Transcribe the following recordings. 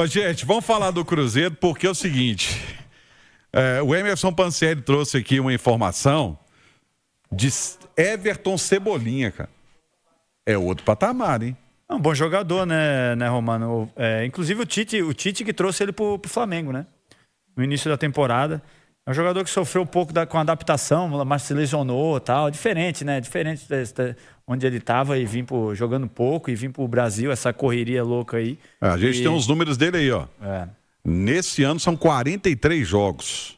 Ô, gente, vamos falar do Cruzeiro, porque é o seguinte, o Emerson Pansieri trouxe aqui uma informação de Everton Cebolinha, cara. É outro patamar, hein? É um bom jogador, né, Romano? Inclusive o Tite que trouxe ele pro Flamengo, né? No início da temporada. É um jogador que sofreu um pouco com a adaptação, mas se lesionou e tal. Diferente, né? Diferente onde ele estava e jogando pouco e vir pro Brasil, essa correria louca aí. A gente tem os números dele aí, ó. Nesse ano são 43 jogos.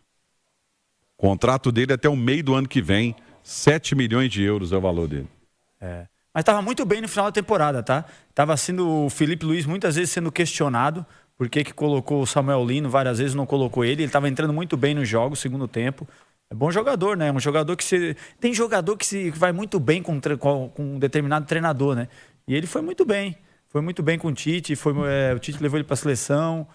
O contrato dele até o meio do ano que vem, 7 milhões de euros é o valor dele. Mas estava muito bem no final da temporada, tá? Tava sendo o Felipe Luiz muitas vezes sendo questionado por que colocou o Samuel Lino, várias vezes não colocou ele. Ele estava entrando muito bem nos jogos, segundo tempo. É bom jogador, né? Um jogador que tem jogador que vai muito bem com um determinado treinador, né? E ele foi muito bem. Foi muito bem com o Tite. O Tite levou ele para a seleção.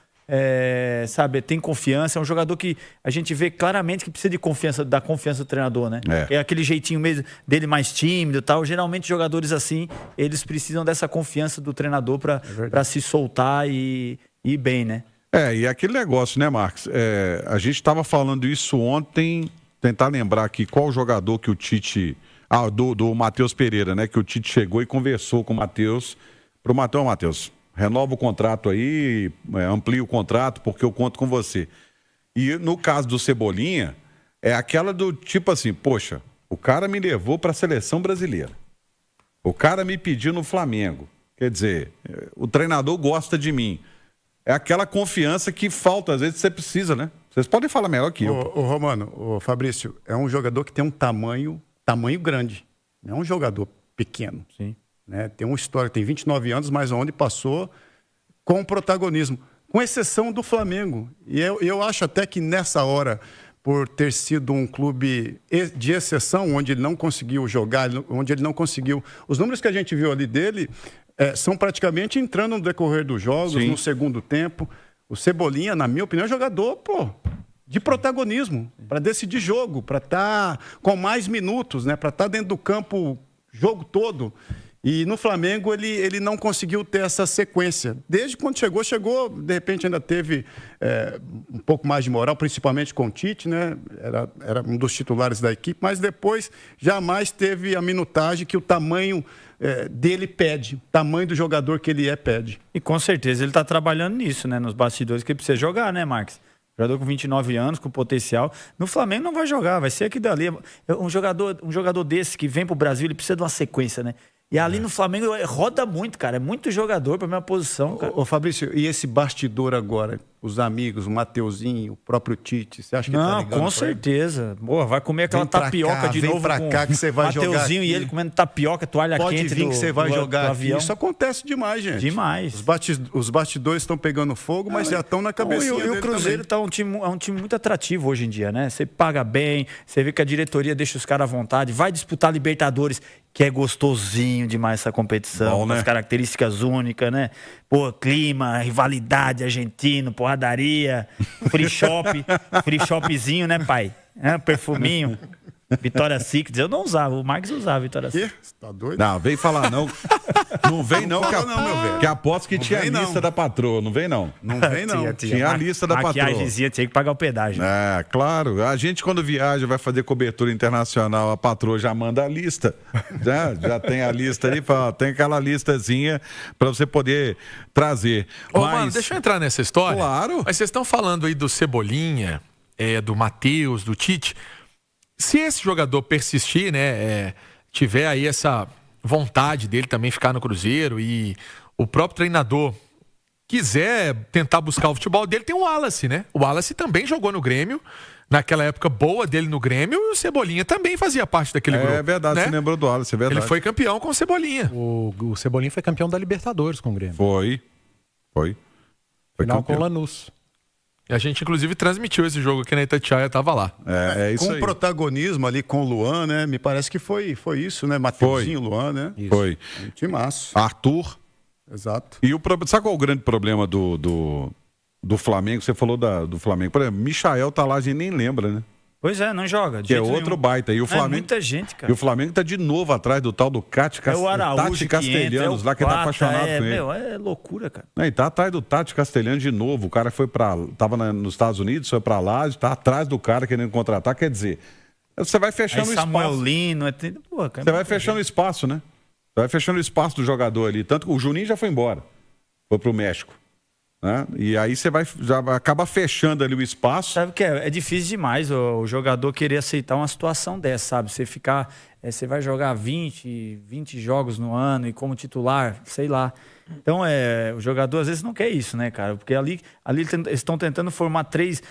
Sabe, tem confiança. É um jogador que a gente vê claramente que precisa da confiança do treinador, né? É aquele jeitinho mesmo dele mais tímido e tal. Geralmente jogadores assim, eles precisam dessa confiança do treinador para se soltar e ir bem, né? E aquele negócio, né, Marcos? A gente estava falando isso ontem, tentar lembrar aqui qual jogador que o Tite... do Matheus Pereira, né? Que o Tite chegou e conversou com o Matheus. Pro Matheus, renova o contrato aí, amplia o contrato, porque eu conto com você. E no caso do Cebolinha, é aquela do tipo assim, poxa, o cara me levou para a seleção brasileira. O cara me pediu no Flamengo. Quer dizer, o treinador gosta de mim. É aquela confiança que falta, às vezes você precisa, né? Vocês podem falar melhor que eu. Ô Romano, ô Fabrício, é um jogador que tem um tamanho grande. Não é um jogador pequeno. Sim. Né? Tem uma história, tem 29 anos, mas onde passou com protagonismo. Com exceção do Flamengo. E eu acho até que nessa hora, por ter sido um clube de exceção, onde ele não conseguiu jogar, onde ele não conseguiu... Os números que a gente viu ali dele... são praticamente entrando no decorrer dos jogos, Sim. no segundo tempo. O Cebolinha, na minha opinião, é jogador, de protagonismo, para decidir jogo, para estar com mais minutos, né? Para estar dentro do campo o jogo todo. E no Flamengo ele não conseguiu ter essa sequência. Desde quando chegou, de repente ainda teve um pouco mais de moral, principalmente com o Tite, né? Era um dos titulares da equipe, mas depois jamais teve a minutagem que o tamanho dele pede, o tamanho do jogador que ele pede. E com certeza ele está trabalhando nisso, né? Nos bastidores que ele precisa jogar, né, Marcos? Jogador com 29 anos, com potencial. No Flamengo não vai jogar, vai ser aqui dali. Um jogador desse que vem pro Brasil, ele precisa de uma sequência, né? E ali no Flamengo roda muito, cara. É muito jogador pra minha posição, cara. Ô Fabrício, e esse bastidor agora? Os amigos, o Mateuzinho, o próprio Tite, você acha que tá ligando? Com certeza. Boa, vai comer aquela tapioca de novo. Vem pra cá que você vai jogar. Mateuzinho e ele comendo tapioca, toalha quente. Pode vir que você vai jogar aqui. Isso acontece demais, gente. Demais. Os bastidores estão pegando fogo, mas já estão na cabecinha E o Cruzeiro tá um time muito atrativo hoje em dia, né? Você paga bem, você vê que a diretoria deixa os caras à vontade, vai disputar Libertadores, que é gostosinho demais essa competição, com as características únicas, né? Pô, clima, rivalidade, argentino, porradaria, free shopzinho, né, pai? Perfuminho, Vitória Secret. Eu não usava, o Marcos usava Vitória Secret. Você tá doido? Não, vem falar não. Não vem não, que aposto que tinha a lista da patroa. Não vem não. Não vem não. Tinha a lista da patroa. Maquiagemzinha, tinha que pagar o pedágio. Claro. A gente quando viaja, vai fazer cobertura internacional, a patroa já manda a lista. Já tem a lista ali, tem aquela listazinha para você poder trazer. Mano, deixa eu entrar nessa história. Claro. Mas vocês estão falando aí do Cebolinha, do Matheus, do Tite. Se esse jogador persistir, né, tiver aí essa vontade dele também ficar no Cruzeiro e o próprio treinador quiser tentar buscar o futebol dele, tem o Wallace, né? O Wallace também jogou no Grêmio, naquela época boa dele no Grêmio, e o Cebolinha também fazia parte daquele grupo. É verdade, né? Você lembrou do Wallace, é verdade. Ele foi campeão com o Cebolinha. O Cebolinha foi campeão da Libertadores com o Grêmio. Foi Final com campeão. o Lanús. E a gente, inclusive, transmitiu esse jogo aqui na Itatiaia, tava lá. É isso com aí. protagonismo ali com o Luan, né? Me parece que foi isso, né? Mateuzinho, Luan, né? Isso. Foi. Um timaço. Arthur. Exato. E sabe qual é o grande problema do Flamengo? Você falou do Flamengo. Por exemplo, Michael tá lá, a gente nem lembra, né? Pois é, não joga. Que é outro baita. E o Flamengo, muita gente, cara. E o Flamengo tá de novo atrás do tal do Tati o Araújo Castelhanos, lá que tá apaixonado com ele. É loucura, cara. E tá atrás do Tati Castelhanos de novo. O cara tava nos Estados Unidos, foi pra lá, tá atrás do cara querendo contratar. Quer dizer, você vai fechando o espaço. Samuel Lino, você vai fechando o espaço, né? Você vai fechando o espaço do jogador ali. Tanto que o Juninho já foi embora. Foi pro México. Né? E aí você já acaba fechando ali o espaço. Sabe o que é difícil demais o jogador querer aceitar uma situação dessa, sabe? Você vai jogar 20 jogos no ano e como titular, sei lá. Então, o jogador às vezes não quer isso, né, cara? Porque ali eles estão tentando formar três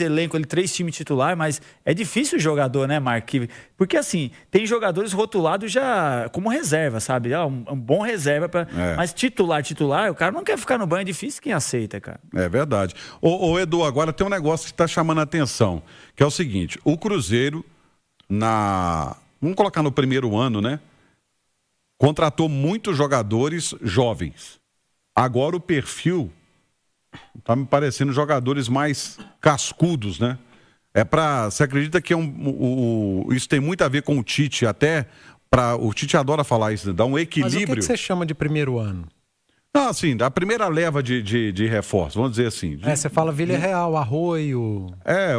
elencos, 3 times titular, mas é difícil o jogador, né, Mark? Porque assim, tem jogadores rotulados já como reserva, sabe? Um bom reserva, mas titular, o cara não quer ficar no banho, é difícil quem aceita, cara. É verdade. Ô Edu, agora tem um negócio que está chamando a atenção, que é o seguinte, o Cruzeiro, vamos colocar no primeiro ano, né? Contratou muitos jogadores jovens. Agora o perfil tá me parecendo jogadores mais cascudos, né? Você acredita que isso tem muito a ver com o Tite, o Tite adora falar isso, dá um equilíbrio. Mas o que você chama de primeiro ano? Não, assim, da primeira leva de reforço, vamos dizer assim. Você fala Villarreal, Arroio...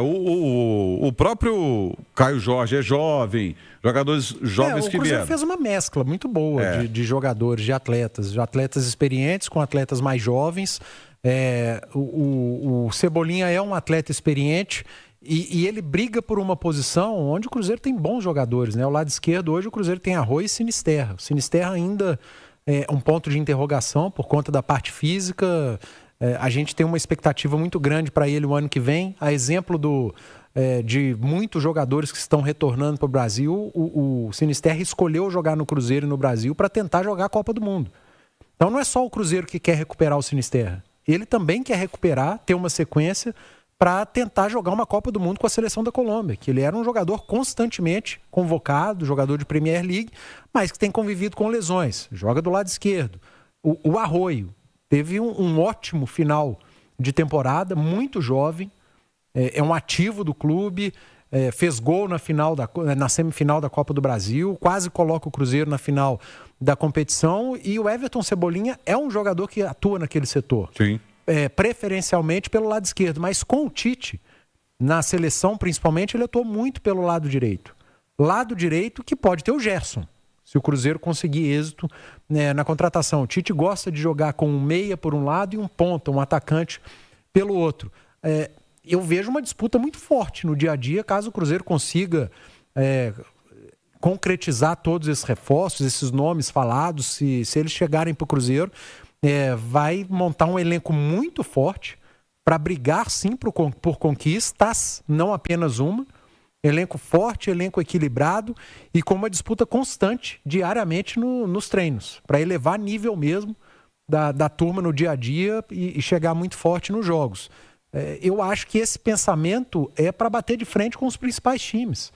O próprio Caio Jorge é jovem, jogadores jovens que vieram. O Cruzeiro fez uma mescla muito boa de jogadores, de atletas experientes com atletas mais jovens. O Cebolinha é um atleta experiente e ele briga por uma posição onde o Cruzeiro tem bons jogadores, né? O lado esquerdo hoje o Cruzeiro tem Arroio e Sinisterra. O Sinisterra ainda... um ponto de interrogação por conta da parte física. A gente tem uma expectativa muito grande para ele o ano que vem. A exemplo de muitos jogadores que estão retornando para o Brasil, o Sinisterra escolheu jogar no Cruzeiro e no Brasil para tentar jogar a Copa do Mundo. Então não é só o Cruzeiro que quer recuperar o Sinisterra. Ele também quer recuperar, ter uma sequência para tentar jogar uma Copa do Mundo com a seleção da Colômbia, que ele era um jogador constantemente convocado, jogador de Premier League, mas que tem convivido com lesões, joga do lado esquerdo. O Arroio teve um ótimo final de temporada, muito jovem, é um ativo do clube, fez gol na semifinal da Copa do Brasil, quase coloca o Cruzeiro na final da competição, e o Everton Cebolinha é um jogador que atua naquele setor. Sim. Preferencialmente pelo lado esquerdo, mas com o Tite, na seleção principalmente, ele atuou muito pelo lado direito. Lado direito que pode ter o Gerson, se o Cruzeiro conseguir êxito na contratação. O Tite gosta de jogar com um meia por um lado e um ponta, um atacante pelo outro. Eu vejo uma disputa muito forte no dia a dia, caso o Cruzeiro consiga concretizar todos esses reforços, esses nomes falados, se eles chegarem para o Cruzeiro, vai montar um elenco muito forte para brigar sim por conquistas, não apenas uma. Elenco forte, elenco equilibrado e com uma disputa constante diariamente nos treinos, para elevar nível mesmo da turma no dia a dia e chegar muito forte nos jogos. Eu acho que esse pensamento é para bater de frente com os principais times.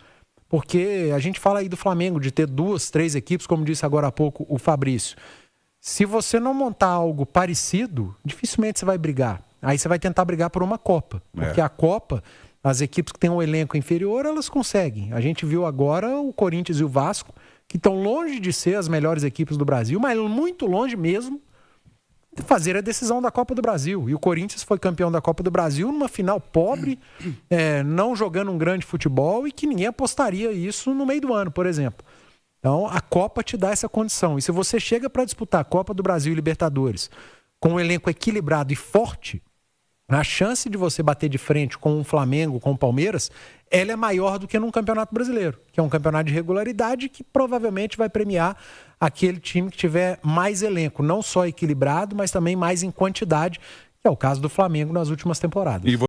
Porque a gente fala aí do Flamengo, de ter 2, 3 equipes, como disse agora há pouco o Fabrício. Se você não montar algo parecido, dificilmente você vai brigar. Aí você vai tentar brigar por uma Copa. Porque a Copa, as equipes que têm um elenco inferior, elas conseguem. A gente viu agora o Corinthians e o Vasco, que estão longe de ser as melhores equipes do Brasil, mas muito longe mesmo de fazer a decisão da Copa do Brasil. E o Corinthians foi campeão da Copa do Brasil numa final pobre, não jogando um grande futebol e que ninguém apostaria isso no meio do ano, por exemplo. Então, a Copa te dá essa condição. E se você chega para disputar a Copa do Brasil e Libertadores com um elenco equilibrado e forte, a chance de você bater de frente com o Flamengo, com o Palmeiras, ela é maior do que num campeonato brasileiro, que é um campeonato de regularidade que provavelmente vai premiar aquele time que tiver mais elenco, não só equilibrado, mas também mais em quantidade, que é o caso do Flamengo nas últimas temporadas.